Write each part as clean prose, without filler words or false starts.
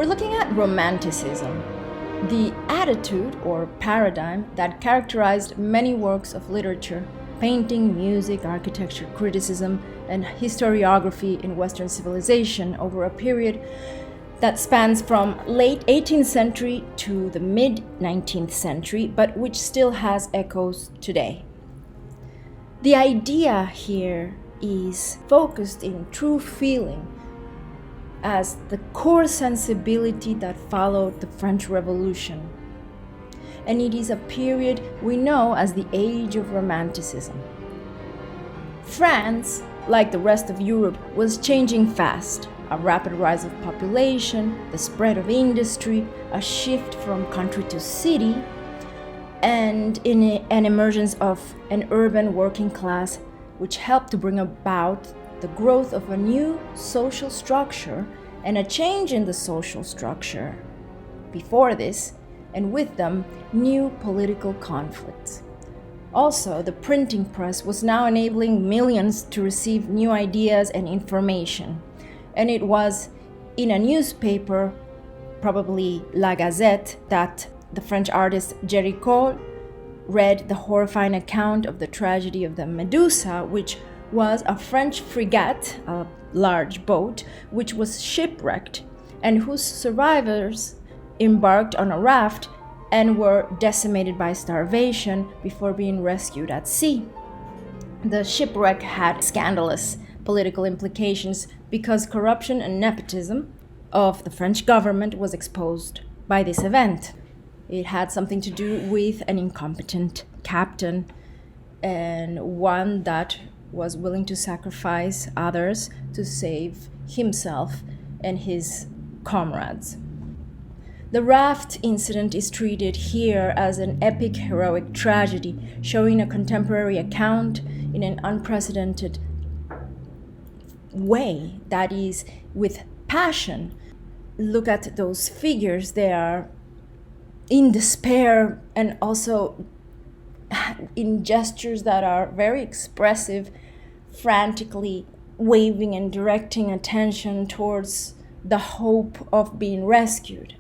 We're looking at Romanticism, the attitude or paradigm that characterized many works of literature, painting, music, architecture, criticism, and historiography in Western civilization over a period that spans from late 18th century to the mid 19th century, but which still has echoes today. The idea here is focused in true feeling as the core sensibility that followed the French Revolution. And it is a period we know as the Age of Romanticism. France, like the rest of Europe, was changing fast. A rapid rise of population, the spread of industry, a shift from country to city, and an emergence of an urban working class, which helped to bring about the growth of a new social structure and a change in the social structure before this, and with them, new political conflicts. Also, the printing press was now enabling millions to receive new ideas and information. And it was in a newspaper, probably La Gazette, that the French artist Géricault read the horrifying account of the tragedy of the Medusa, which was a French frigate, a large boat, which was shipwrecked and whose survivors embarked on a raft and were decimated by starvation before being rescued at sea. The shipwreck had scandalous political implications because corruption and nepotism of the French government was exposed by this event. It had something to do with an incompetent captain and one that was willing to sacrifice others to save himself and his comrades. The raft incident is treated here as an epic heroic tragedy, showing a contemporary account in an unprecedented way, that is, with passion. Look at those figures. They are in despair and also in gestures that are very expressive, frantically waving and directing attention towards the hope of being rescued.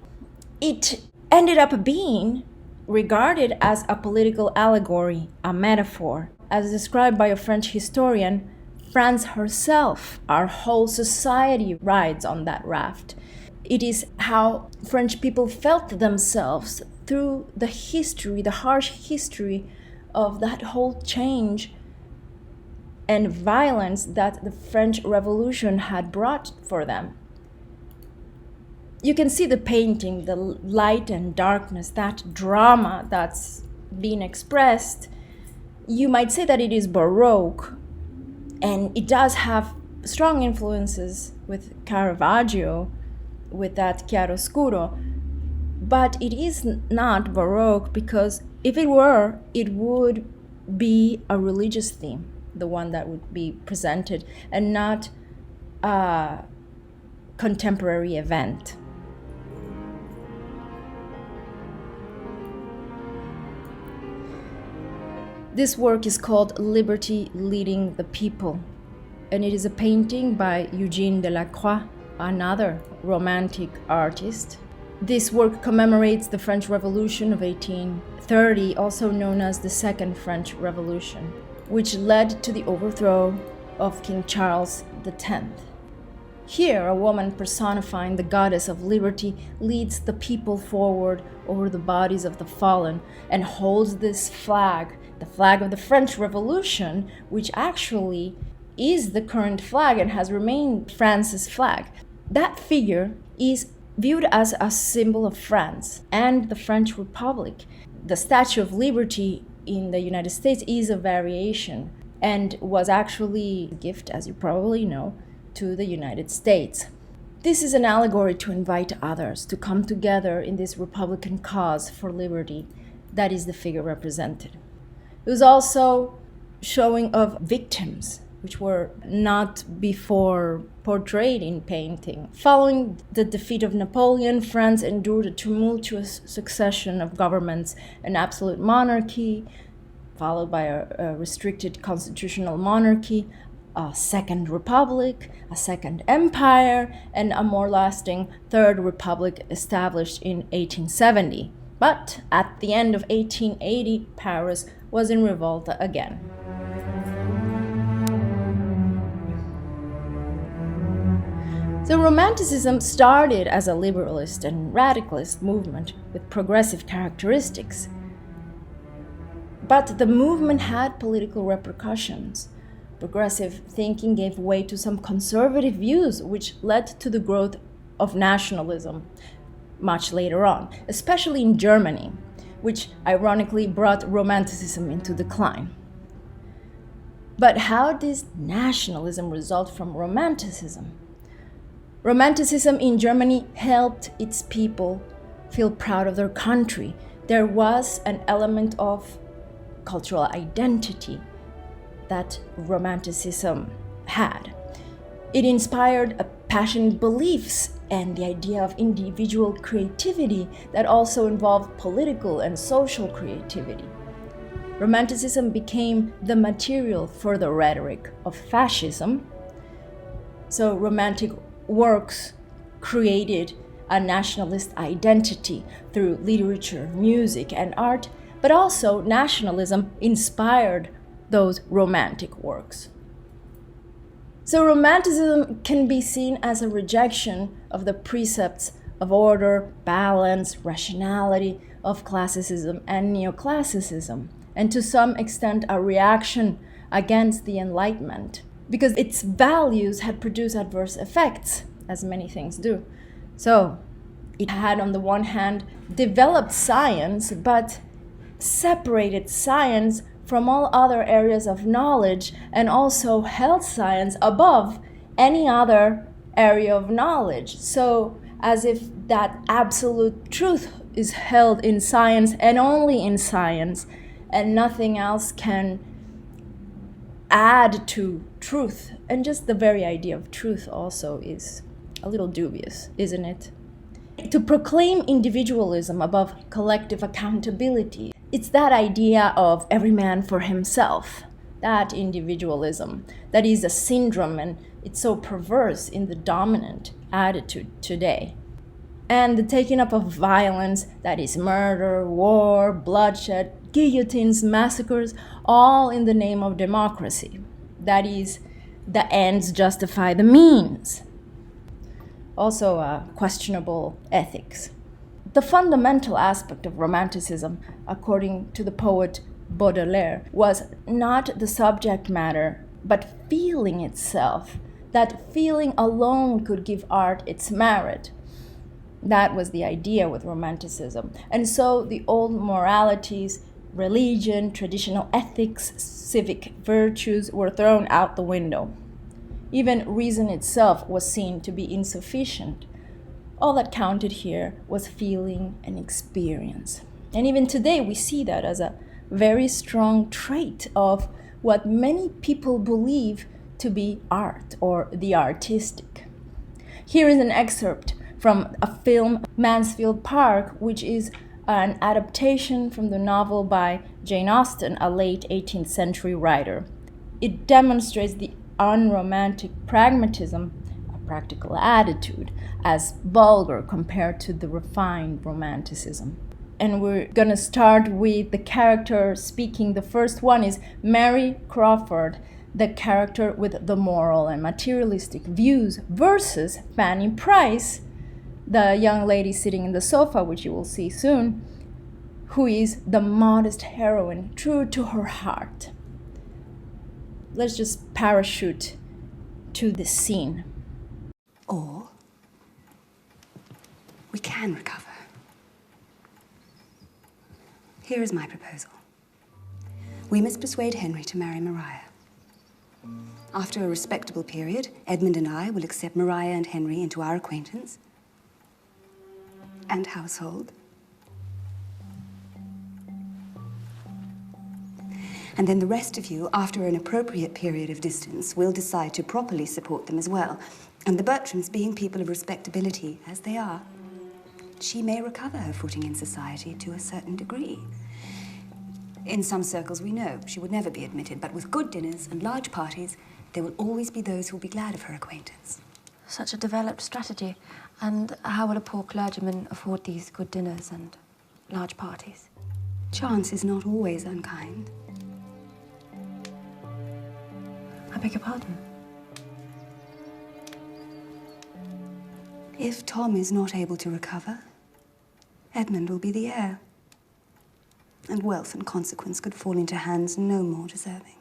It ended up being regarded as a political allegory, a metaphor. As described by a French historian, France herself, our whole society rides on that raft. It is how French people felt themselves through the history, the harsh history of that whole change and violence that the French Revolution had brought for them. You can see the painting, the light and darkness, that drama that's being expressed. You might say that it is Baroque, and it does have strong influences with Caravaggio, with that chiaroscuro, but it is not Baroque because if it were, it would be a religious theme, the one that would be presented, and not a contemporary event. This work is called Liberty Leading the People, and it is a painting by Eugène Delacroix, another Romantic artist. This work commemorates the French Revolution of 1830, also known as the Second French Revolution, which led to the overthrow of King Charles X. Here, a woman personifying the goddess of liberty leads the people forward over the bodies of the fallen and holds this flag, the flag of the French Revolution, which actually is the current flag and has remained France's flag. That figure is viewed as a symbol of France and the French Republic. The Statue of Liberty in the United States is a variation and was actually a gift, as you probably know, to the United States. This is an allegory to invite others to come together in this Republican cause for liberty that is the figure represented. It was also showing of victims, which were not before portrayed in painting. Following the defeat of Napoleon, France endured a tumultuous succession of governments, an absolute monarchy, followed by a restricted constitutional monarchy, a second republic, a second empire, and a more lasting third republic established in 1870. But at the end of 1880, Paris was in revolt again. So Romanticism started as a liberalist and radicalist movement with progressive characteristics. But the movement had political repercussions. Progressive thinking gave way to some conservative views, which led to the growth of nationalism much later on, especially in Germany, which ironically brought Romanticism into decline. But how did nationalism result from Romanticism? Romanticism in Germany helped its people feel proud of their country. There was an element of cultural identity that Romanticism had. It inspired passionate beliefs and the idea of individual creativity that also involved political and social creativity. Romanticism became the material for the rhetoric of fascism. So romantic works created a nationalist identity through literature, music, and art, but also nationalism inspired those romantic works. So Romanticism can be seen as a rejection of the precepts of order, balance, rationality of classicism and neoclassicism, and to some extent a reaction against the Enlightenment, because its values had produced adverse effects, as many things do. So it had, on the one hand, developed science, but separated science from all other areas of knowledge and also held science above any other area of knowledge. So as if that absolute truth is held in science and only in science, and nothing else can add to truth. And just the very idea of truth also is a little dubious, isn't it? To proclaim individualism above collective accountability, it's that idea of every man for himself, that individualism, that is a syndrome, and it's so perverse in the dominant attitude today. And the taking up of violence, that is murder, war, bloodshed, guillotines, massacres, all in the name of democracy. That is, the ends justify the means. Also questionable ethics. The fundamental aspect of Romanticism, according to the poet Baudelaire, was not the subject matter, but feeling itself. That feeling alone could give art its merit. That was the idea with Romanticism. And so the old moralities, religion, traditional ethics, civic virtues were thrown out the window. Even reason itself was seen to be insufficient. All that counted here was feeling and experience. And even today we see that as a very strong trait of what many people believe to be art or the artistic. Here is an excerpt from a film, Mansfield Park, which is an adaptation from the novel by Jane Austen, a late 18th century writer. It demonstrates the unromantic pragmatism, a practical attitude, as vulgar compared to the refined romanticism. And we're gonna start with the character speaking. The first one is Mary Crawford, the character with the moral and materialistic views, versus Fanny Price, the young lady sitting in the sofa, which you will see soon, who is the modest heroine, true to her heart. Let's just parachute to the scene. Or we can recover. Here is my proposal. We must persuade Henry to marry Maria. After a respectable period, Edmund and I will accept Maria and Henry into our acquaintance and household. And then the rest of you, after an appropriate period of distance, will decide to properly support them as well. And the Bertrams, being people of respectability, as they are, she may recover her footing in society to a certain degree. In some circles we know she would never be admitted, but with good dinners and large parties, there will always be those who will be glad of her acquaintance. Such a developed strategy. And how will a poor clergyman afford these good dinners and large parties? Chance is not always unkind. I beg your pardon? If Tom is not able to recover, Edmund will be the heir. And wealth and consequence could fall into hands no more deserving.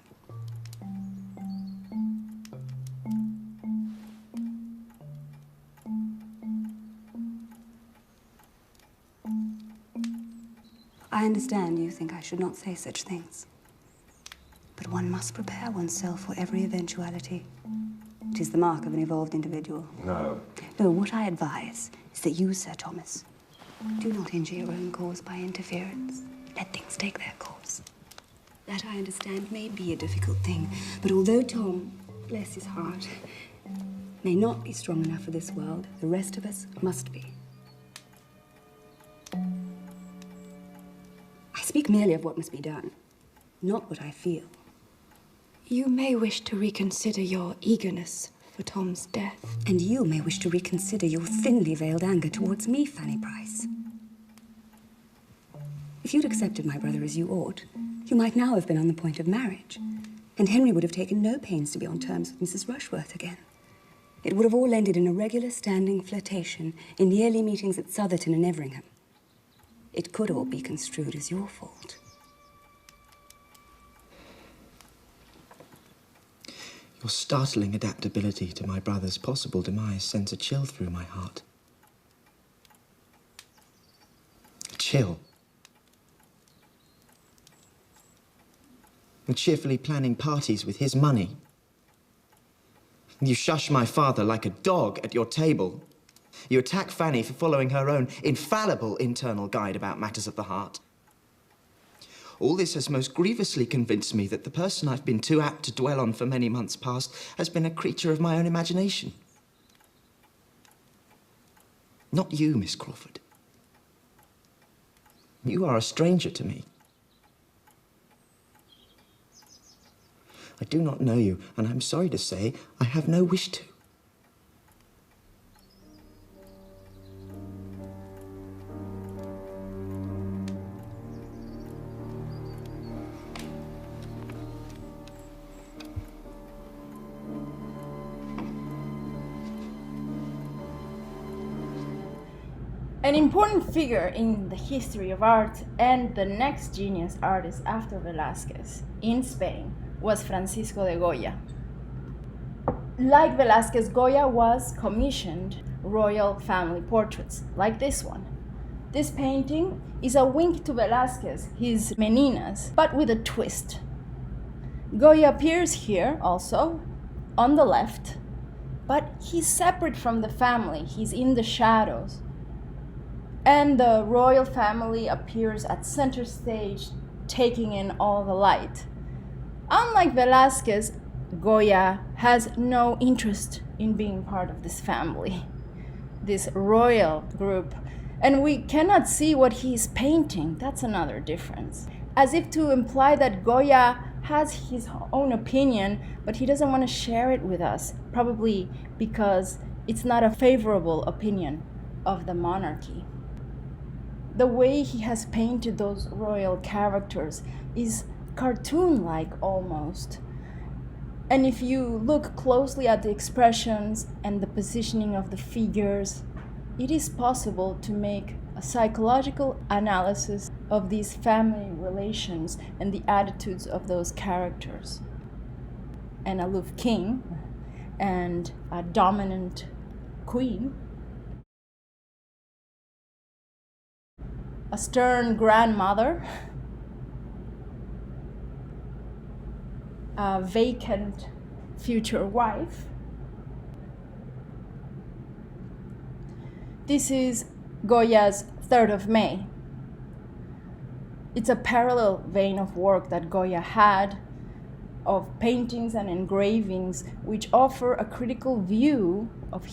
I understand you think I should not say such things. But one must prepare oneself for every eventuality. It is the mark of an evolved individual. No. No, what I advise is that you, Sir Thomas, do not injure your own cause by interference. Let things take their course. That, I understand, may be a difficult thing, but although Tom, bless his heart, may not be strong enough for this world, the rest of us must be. I speak merely of what must be done, not what I feel. You may wish to reconsider your eagerness for Tom's death. And you may wish to reconsider your thinly veiled anger towards me, Fanny Price. If you'd accepted my brother as you ought, you might now have been on the point of marriage, and Henry would have taken no pains to be on terms with Mrs. Rushworth again. It would have all ended in a regular standing flirtation in yearly meetings at Southerton and Everingham. It could all be construed as your fault. Your startling adaptability to my brother's possible demise sends a chill through my heart. A chill. And cheerfully planning parties with his money. You shush my father like a dog at your table. You attack Fanny for following her own infallible internal guide about matters of the heart. All this has most grievously convinced me that the person I've been too apt to dwell on for many months past has been a creature of my own imagination. Not you, Miss Crawford. You are a stranger to me. I do not know you, and I'm sorry to say I have no wish to. An important figure in the history of art and the next genius artist after Velázquez in Spain was Francisco de Goya. Like Velázquez, Goya was commissioned royal family portraits, like this one. This painting is a wink to Velázquez, his Meninas, but with a twist. Goya appears here also, on the left, but he's separate from the family, he's in the shadows. And the royal family appears at center stage, taking in all the light. Unlike Velázquez, Goya has no interest in being part of this family, this royal group, and we cannot see what he's painting. That's another difference. As if to imply that Goya has his own opinion, but he doesn't want to share it with us, probably because it's not a favorable opinion of the monarchy. The way he has painted those royal characters is cartoon-like almost. And if you look closely at the expressions and the positioning of the figures, it is possible to make a psychological analysis of these family relations and the attitudes of those characters. An aloof king and a dominant queen, a stern grandmother, a vacant future wife. This is Goya's 3rd of May. It's a parallel vein of work that Goya had, of paintings and engravings which offer a critical view of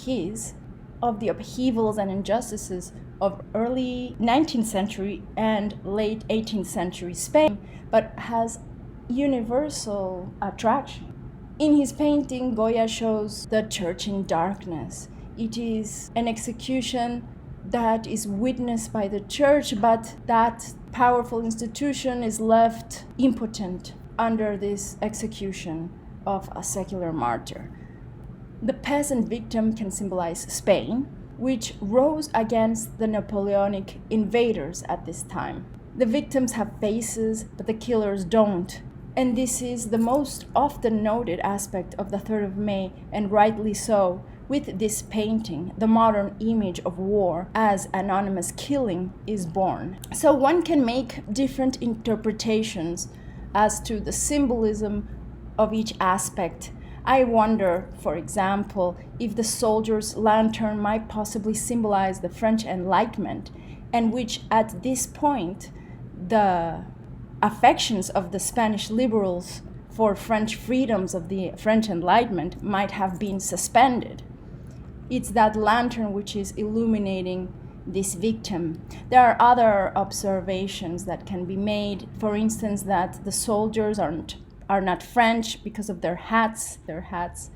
the upheavals and injustices of early 19th century and late 18th century Spain, but has universal attraction. In his painting, Goya shows the church in darkness. It is an execution that is witnessed by the church, but that powerful institution is left impotent under this execution of a secular martyr. The peasant victim can symbolize Spain, which rose against the Napoleonic invaders at this time. The victims have faces, but the killers don't. And this is the most often noted aspect of the 3rd of May, and rightly so. With this painting, the modern image of war as anonymous killing is born. So one can make different interpretations as to the symbolism of each aspect. I wonder, for example, if the soldier's lantern might possibly symbolize the French Enlightenment, and which at this point, the affections of the Spanish liberals for French freedoms of the French Enlightenment might have been suspended. It's that lantern which is illuminating this victim. There are other observations that can be made. For instance, that the soldiers are not French because of their hats. Their hats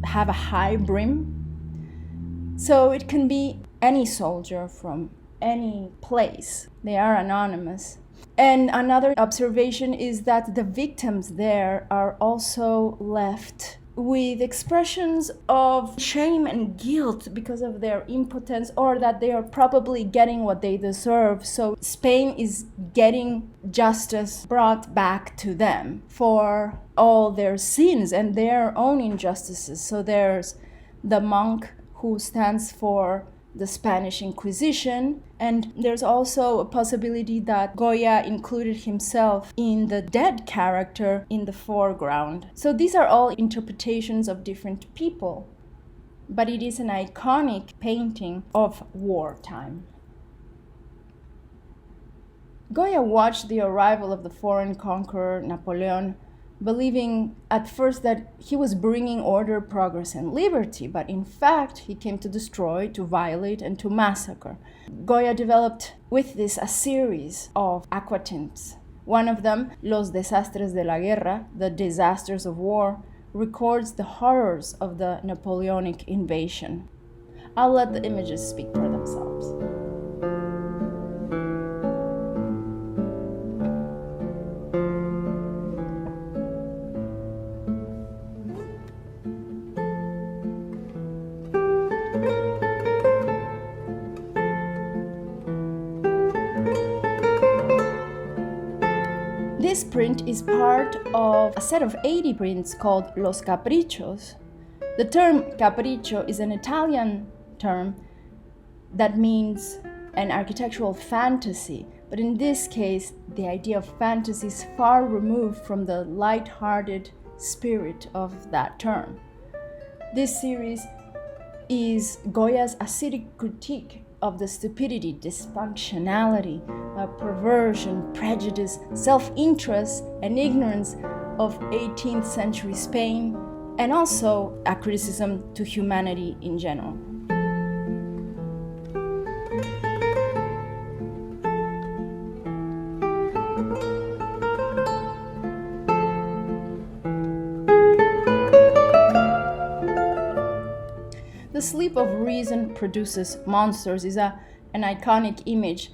have a high brim. So it can be any soldier from any place. They are anonymous. And another observation is that the victims there are also left with expressions of shame and guilt because of their impotence, or that they are probably getting what they deserve. So Spain is getting justice brought back to them for all their sins and their own injustices. So there's the monk who stands for the Spanish Inquisition, and there's also a possibility that Goya included himself in the dead character in the foreground. So these are all interpretations of different people, but it is an iconic painting of wartime. Goya watched the arrival of the foreign conqueror Napoleon, believing at first that he was bringing order, progress, and liberty, but in fact, he came to destroy, to violate, and to massacre. Goya developed with this a series of aquatints. One of them, Los Desastres de la Guerra, the disasters of war, records the horrors of the Napoleonic invasion. I'll let the images speak for themselves. This print is part of a set of 80 prints called Los Caprichos. The term capriccio is an Italian term that means an architectural fantasy, but in this case, the idea of fantasy is far removed from the light-hearted spirit of that term. This series is Goya's acidic critique of the stupidity, dysfunctionality, perversion, prejudice, self-interest, and ignorance of 18th century Spain, and also a criticism to humanity in general. The sleep of reason produces monsters is an iconic image.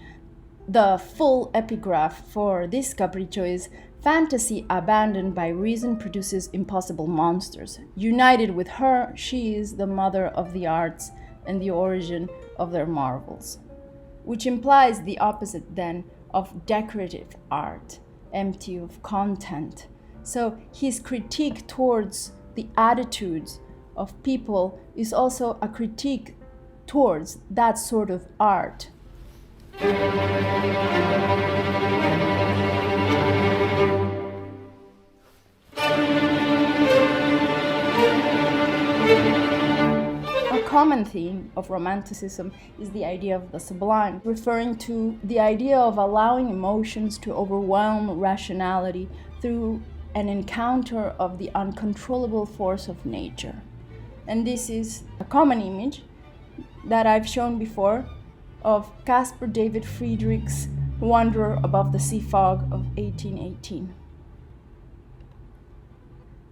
The full epigraph for this capriccio is, fantasy abandoned by reason produces impossible monsters. United with her, she is the mother of the arts and the origin of their marvels. Which implies the opposite then of decorative art, empty of content. So his critique towards the attitudes of people is also a critique towards that sort of art. A common theme of Romanticism is the idea of the sublime, referring to the idea of allowing emotions to overwhelm rationality through an encounter of the uncontrollable force of nature. And this is a common image that I've shown before of Caspar David Friedrich's Wanderer Above the Sea Fog of 1818.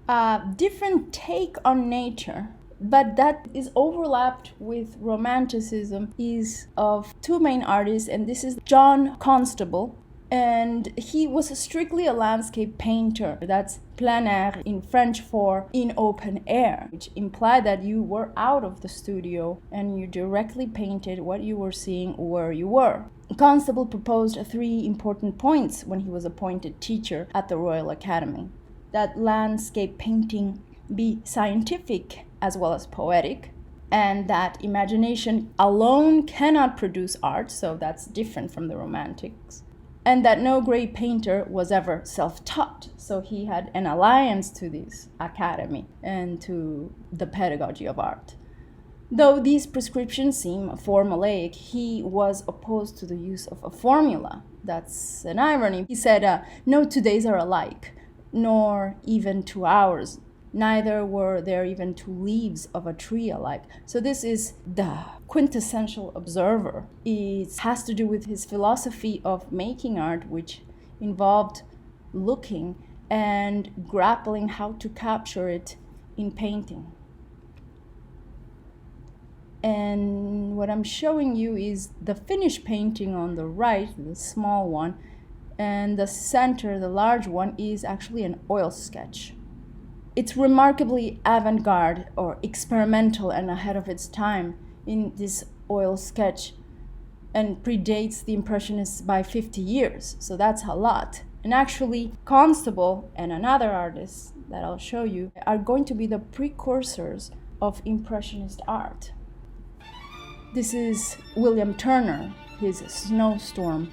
a different take on nature, but that is overlapped with Romanticism, is of two main artists, and this is John Constable, and he was strictly a landscape painter. That's plein air in French for in open air, which implied that you were out of the studio and you directly painted what you were seeing where you were. Constable proposed three important points when he was appointed teacher at the Royal Academy: that landscape painting be scientific as well as poetic, and that imagination alone cannot produce art, so that's different from the Romantics, and that no great painter was ever self-taught. So he had an alliance to this academy and to the pedagogy of art. Though these prescriptions seem formulaic, he was opposed to the use of a formula. That's an irony. He said, no 2 days are alike, nor even 2 hours. Neither were there even 2 leaves of a tree alike. So this is the quintessential observer. It has to do with his philosophy of making art, which involved looking and grappling how to capture it in painting. And what I'm showing you is the finished painting on the right, the small one, and the center, the large one, is actually an oil sketch. It's remarkably avant-garde or experimental and ahead of its time in this oil sketch, and predates the Impressionists by 50 years, so that's a lot. And actually, Constable and another artist that I'll show you are going to be the precursors of Impressionist art. This is William Turner, his Snowstorm.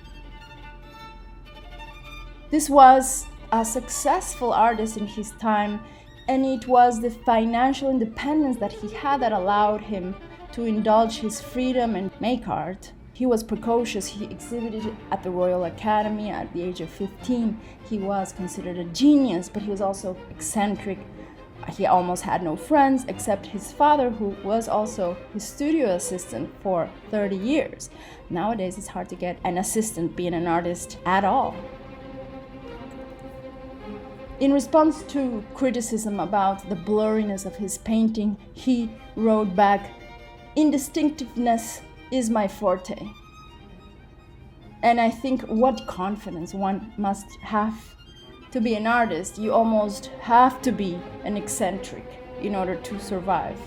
This was a successful artist in his time, and it was the financial independence that he had that allowed him to indulge his freedom and make art. He was precocious. He exhibited at the Royal Academy at the age of 15. He was considered a genius, but he was also eccentric. He almost had no friends except his father, who was also his studio assistant for 30 years. Nowadays, it's hard to get an assistant being an artist at all. In response to criticism about the blurriness of his painting, he wrote back, "Indistinctiveness is my forte." And I think what confidence one must have to be an artist. You almost have to be an eccentric in order to survive.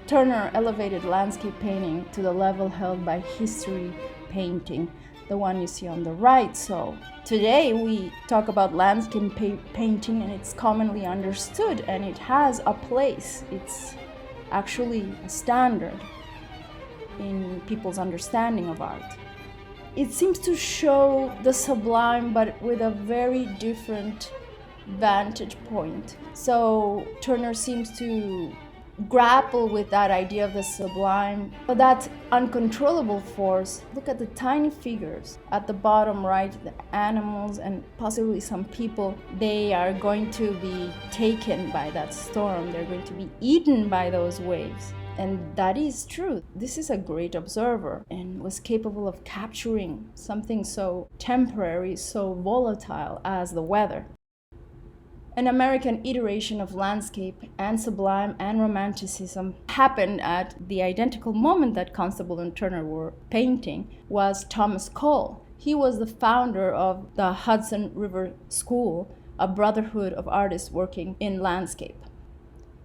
Turner elevated landscape painting to the level held by history painting, the one you see on the right. So today we talk about landscape painting, and it's commonly understood and it has a place. It's actually a standard in people's understanding of art. It seems to show the sublime, but with a very different vantage point. So Turner seems to grapple with that idea of the sublime, but that uncontrollable force. Look at the tiny figures at the bottom right, the animals and possibly some people. They are going to be taken by that storm. They're going to be eaten by those waves. And that is true. This is a great observer and was capable of capturing something so temporary, so volatile as the weather. An American iteration of landscape and sublime and romanticism happened at the identical moment that Constable and Turner were painting was Thomas Cole. He was the founder of the Hudson River School, a brotherhood of artists working in landscape.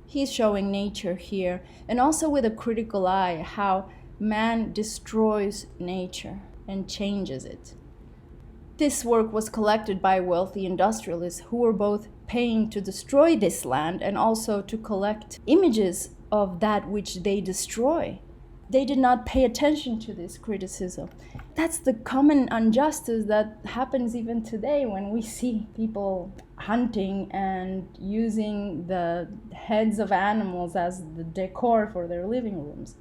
He's showing nature here, and also with a critical eye how man destroys nature and changes it. This work was collected by wealthy industrialists who were both paying to destroy this land and also to collect images of that which they destroy. They did not pay attention to this criticism. That's the common injustice that happens even today when we see people hunting and using the heads of animals as the decor for their living rooms.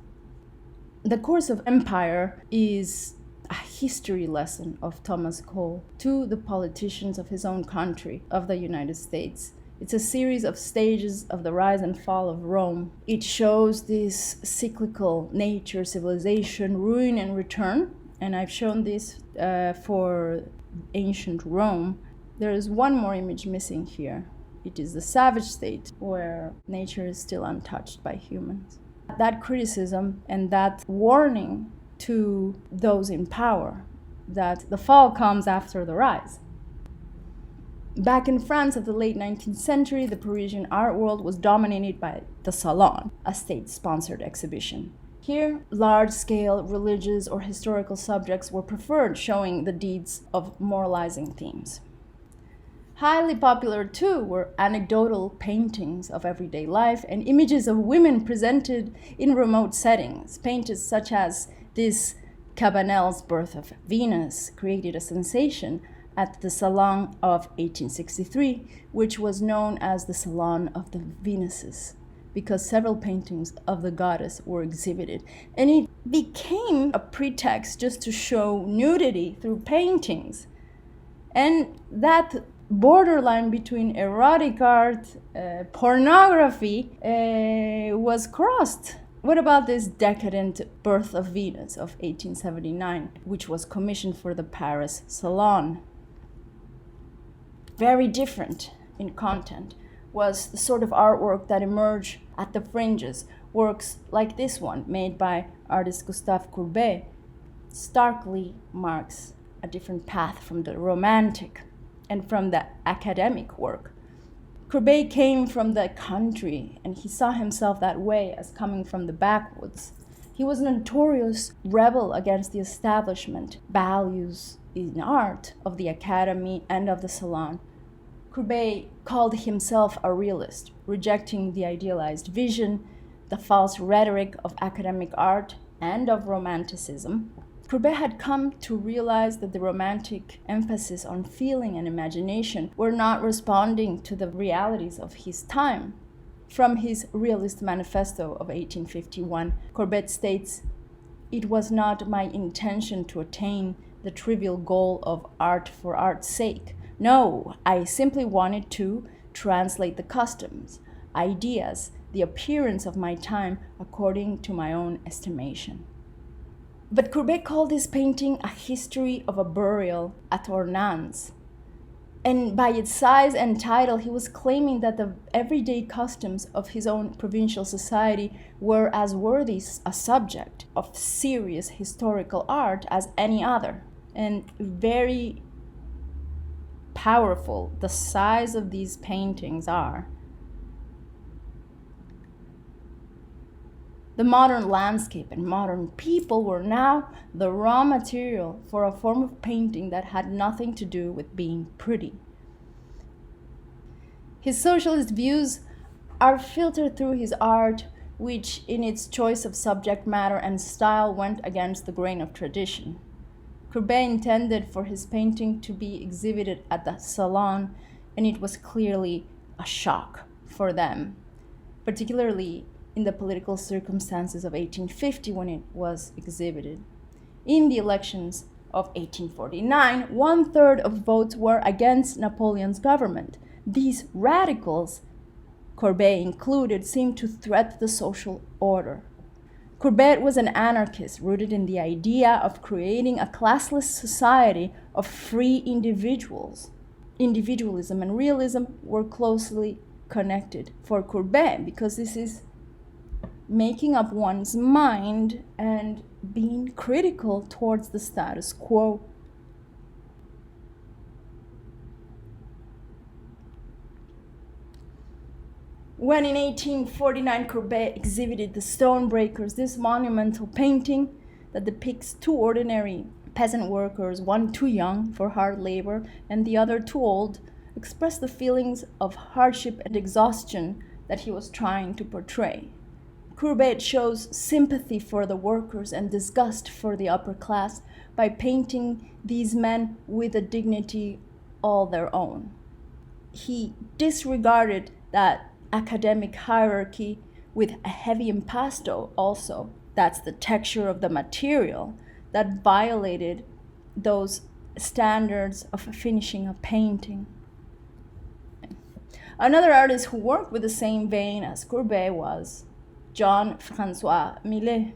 The Course of Empire is a history lesson of Thomas Cole to the politicians of his own country, of the United States. It's a series of stages of the rise and fall of Rome. It shows this cyclical nature, civilization, ruin and return, and I've shown this for ancient Rome, there is one more image missing here. It is the savage state, where nature is still untouched by humans. That criticism and that warning to those in power that the fall comes after the rise. Back in France of the late 19th century, the Parisian art world was dominated by the Salon, a state-sponsored exhibition. Here, large-scale religious or historical subjects were preferred, showing the deeds of moralizing themes. Highly popular, too, were anecdotal paintings of everyday life and images of women presented in remote settings. Painters such as this Cabanel's Birth of Venus created a sensation at the Salon of 1863, which was known as the Salon of the Venuses, because several paintings of the goddess were exhibited. And it became a pretext just to show nudity through paintings. And that borderline between erotic art, pornography, was crossed. What about this decadent Birth of Venus of 1879, which was commissioned for the Paris Salon? Very different in content was the sort of artwork that emerged at the fringes. Works like this one, made by artist Gustave Courbet, starkly marks a different path from the romantic and from the academic work. Courbet came from the country, and he saw himself that way as coming from the backwoods. He was a notorious rebel against the establishment values in art of the academy and of the salon. Courbet called himself a realist, rejecting the idealized vision, the false rhetoric of academic art and of Romanticism. Courbet had come to realize that the romantic emphasis on feeling and imagination were not responding to the realities of his time. From his Realist Manifesto of 1851, Courbet states, "It was not my intention to attain the trivial goal of art for art's sake. No, I simply wanted to translate the customs, ideas, the appearance of my time according to my own estimation." But Courbet called this painting a history of a burial at Ornans. And by its size and title, he was claiming that the everyday customs of his own provincial society were as worthy a subject of serious historical art as any other. And very powerful the size of these paintings are. The modern landscape and modern people were now the raw material for a form of painting that had nothing to do with being pretty. His socialist views are filtered through his art, which in its choice of subject matter and style went against the grain of tradition. Courbet intended for his painting to be exhibited at the Salon, and it was clearly a shock for them, particularly in the political circumstances of 1850 when it was exhibited. In the elections of 1849, 1/3 of votes were against Napoleon's government. These radicals, Courbet included, seemed to threaten the social order. Courbet was an anarchist rooted in the idea of creating a classless society of free individuals. Individualism and realism were closely connected for Courbet because this is making up one's mind and being critical towards the status quo. When in 1849 Courbet exhibited The Stonebreakers, this monumental painting that depicts two ordinary peasant workers, one too young for hard labor and the other too old, expressed the feelings of hardship and exhaustion that he was trying to portray. Courbet shows sympathy for the workers and disgust for the upper class by painting these men with a dignity all their own. He disregarded that academic hierarchy with a heavy impasto also. That's the texture of the material that violated those standards of finishing a painting. Another artist who worked with the same vein as Courbet was Jean-François Millet.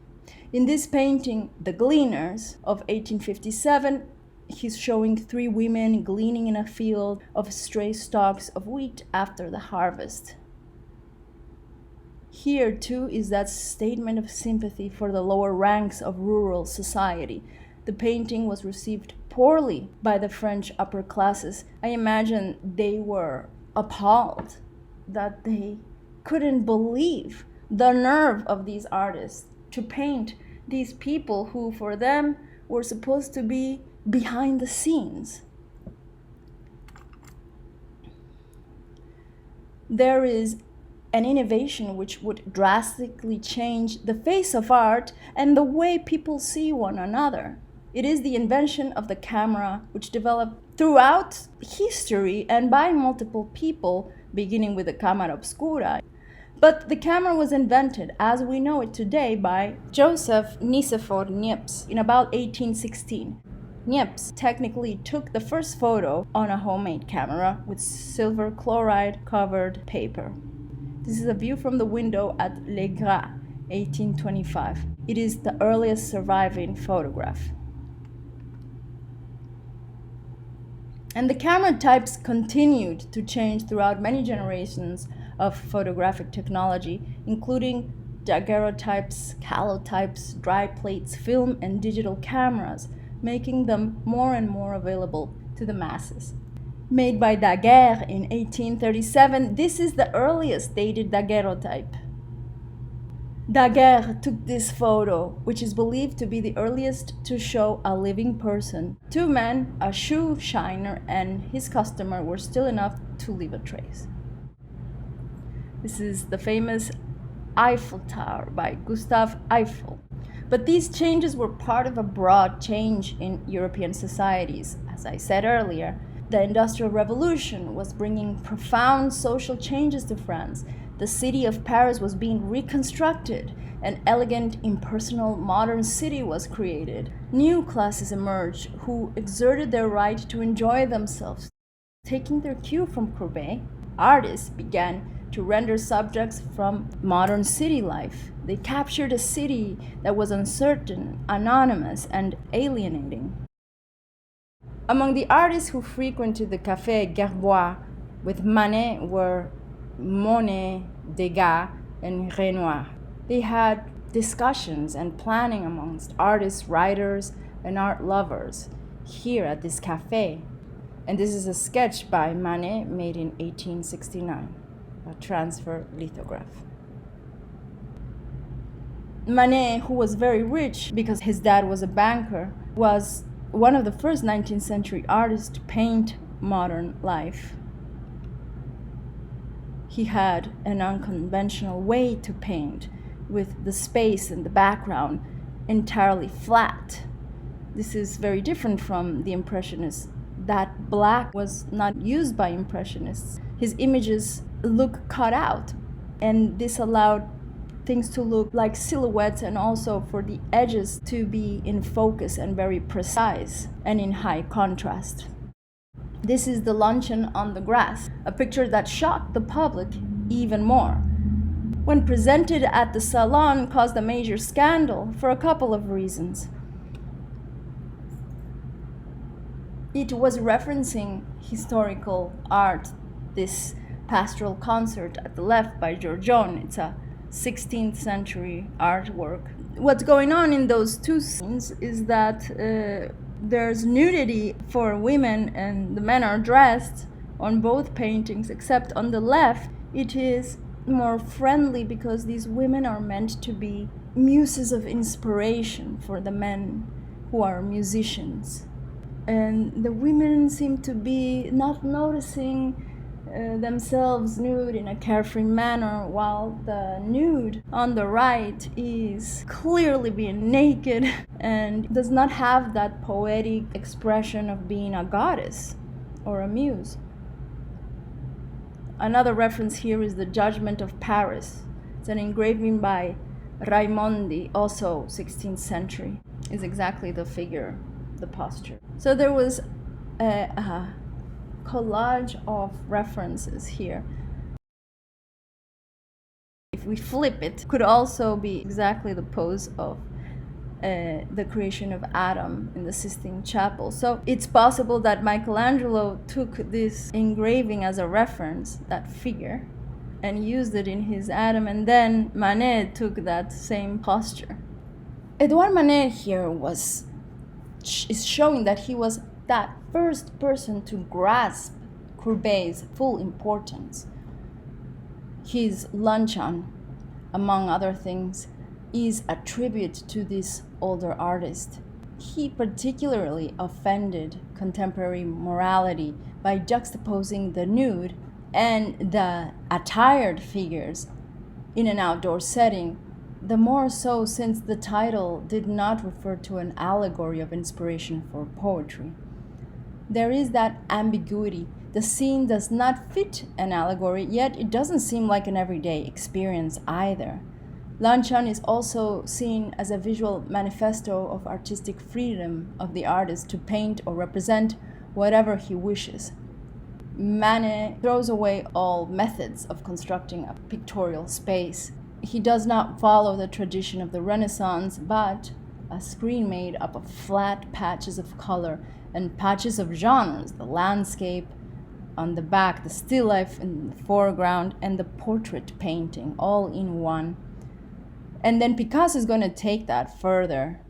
In this painting, The Gleaners of 1857, he's showing three women gleaning in a field of stray stalks of wheat after the harvest. Here, too, is that statement of sympathy for the lower ranks of rural society. The painting was received poorly by the French upper classes. I imagine they were appalled that they couldn't believe the nerve of these artists to paint these people who, for them, were supposed to be behind the scenes. There is an innovation which would drastically change the face of art and the way people see one another. It is the invention of the camera, which developed throughout history and by multiple people, beginning with the camera obscura. But the camera was invented, as we know it today, by Joseph Nicephore Niepce in about 1816. Niepce technically took the first photo on a homemade camera with silver chloride covered paper. This is a view from the window at Les Gras, 1825. It is the earliest surviving photograph. And the camera types continued to change throughout many generations of photographic technology, including daguerreotypes, calotypes, dry plates, film, and digital cameras, making them more and more available to the masses. Made by Daguerre in 1837, this is the earliest dated daguerreotype. Daguerre took this photo, which is believed to be the earliest to show a living person. Two men, a shoe shiner, and his customer were still enough to leave a trace. This is the famous Eiffel Tower by Gustave Eiffel. But these changes were part of a broad change in European societies. As I said earlier, the Industrial Revolution was bringing profound social changes to France. The city of Paris was being reconstructed. An elegant, impersonal, modern city was created. New classes emerged who exerted their right to enjoy themselves. Taking their cue from Courbet, artists began to render subjects from modern city life. They captured a city that was uncertain, anonymous, and alienating. Among the artists who frequented the Café Gerbois with Manet were Monet, Degas, and Renoir. They had discussions and planning amongst artists, writers, and art lovers here at this café. And this is a sketch by Manet made in 1869, a transfer lithograph. Manet, who was very rich because his dad was a banker, was one of the first 19th century artists to paint modern life. He had an unconventional way to paint, with the space and the background entirely flat. This is very different from the Impressionists. That black was not used by Impressionists. His images look cut out, and this allowed things to look like silhouettes and also for the edges to be in focus and very precise and in high contrast. This is the luncheon on the grass, a picture that shocked the public even more. When presented at the Salon, caused a major scandal for a couple of reasons. It was referencing historical art, this pastoral concert at the left by Giorgione. It's a 16th century artwork. What's going on in those two scenes is that there's nudity for women and the men are dressed on both paintings, except on the left it is more friendly because these women are meant to be muses of inspiration for the men who are musicians. And the women seem to be not noticing themselves nude in a carefree manner, while the nude on the right is clearly being naked and does not have that poetic expression of being a goddess or a muse. Another reference here is the Judgment of Paris. It's an engraving by Raimondi, also 16th century. Is exactly the figure, the posture. So there was a collage of references here. If we flip it, could also be exactly the pose of the creation of Adam in the Sistine Chapel. So it's possible that Michelangelo took this engraving as a reference, that figure, and used it in his Adam, and then Manet took that same posture. Edouard Manet here is showing that he was that first person to grasp Courbet's full importance. His luncheon, among other things, is a tribute to this older artist. He particularly offended contemporary morality by juxtaposing the nude and the attired figures in an outdoor setting, the more so since the title did not refer to an allegory of inspiration for poetry. There is that ambiguity. The scene does not fit an allegory, yet it doesn't seem like an everyday experience either. Luncheon is also seen as a visual manifesto of artistic freedom of the artist to paint or represent whatever he wishes. Manet throws away all methods of constructing a pictorial space. He does not follow the tradition of the Renaissance, but a screen made up of flat patches of color and patches of genres, the landscape on the back, the still life in the foreground, and the portrait painting, all in one. And then Picasso is going to take that further,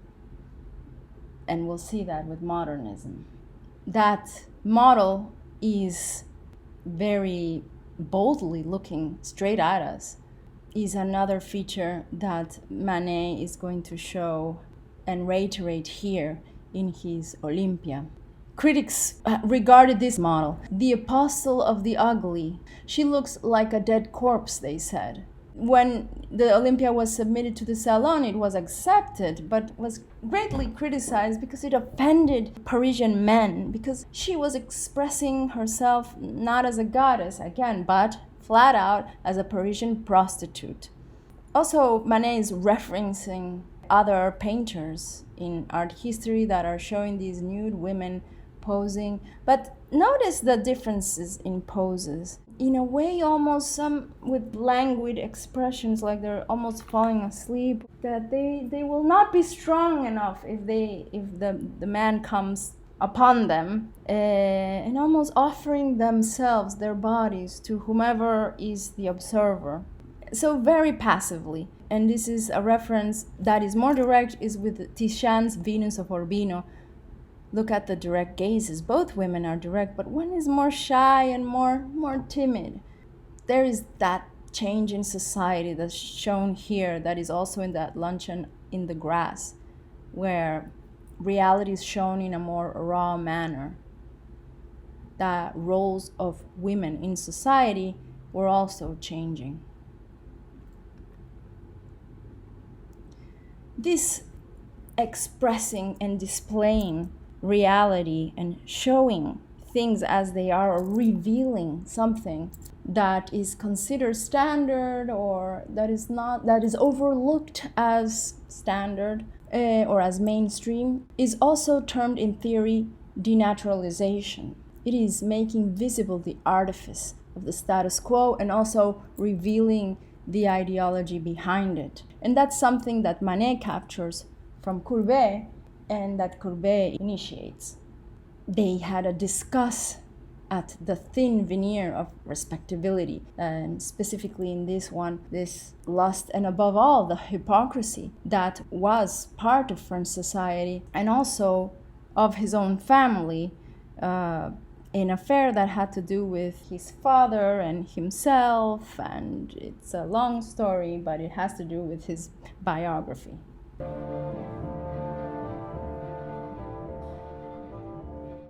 and we'll see that with modernism. That model is very boldly looking straight at us, is another feature that Manet is going to show and reiterate here in his Olympia. Critics regarded this model the apostle of the ugly. She looks like a dead corpse, they said. When the Olympia was submitted to the Salon, it was accepted, but was greatly criticized because it offended Parisian men, because she was expressing herself not as a goddess, again, but flat out as a Parisian prostitute. Also, Manet is referencing other painters in art history that are showing these nude women posing, but notice the differences in poses. In a way, almost some with languid expressions, like they're almost falling asleep, that they will not be strong enough if the man comes upon them, and almost offering themselves, their bodies, to whomever is the observer. So very passively. And this is a reference that is more direct, is with Titian's Venus of Urbino. Look at the direct gazes. Both women are direct, but one is more shy and more timid. There is that change in society that's shown here that is also in that luncheon in the grass, where reality is shown in a more raw manner. The roles of women in society were also changing. This expressing and displaying reality and showing things as they are, or revealing something that is considered standard or that is overlooked as standard or as mainstream, is also termed in theory denaturalization. It is making visible the artifice of the status quo and also revealing the ideology behind it. And that's something that Manet captures from Courbet and that Courbet initiates. They had a discuss at the thin veneer of respectability, and specifically in this one, this lust and above all the hypocrisy that was part of French society and also of his own family, an affair that had to do with his father and himself, and it's a long story, but it has to do with his biography.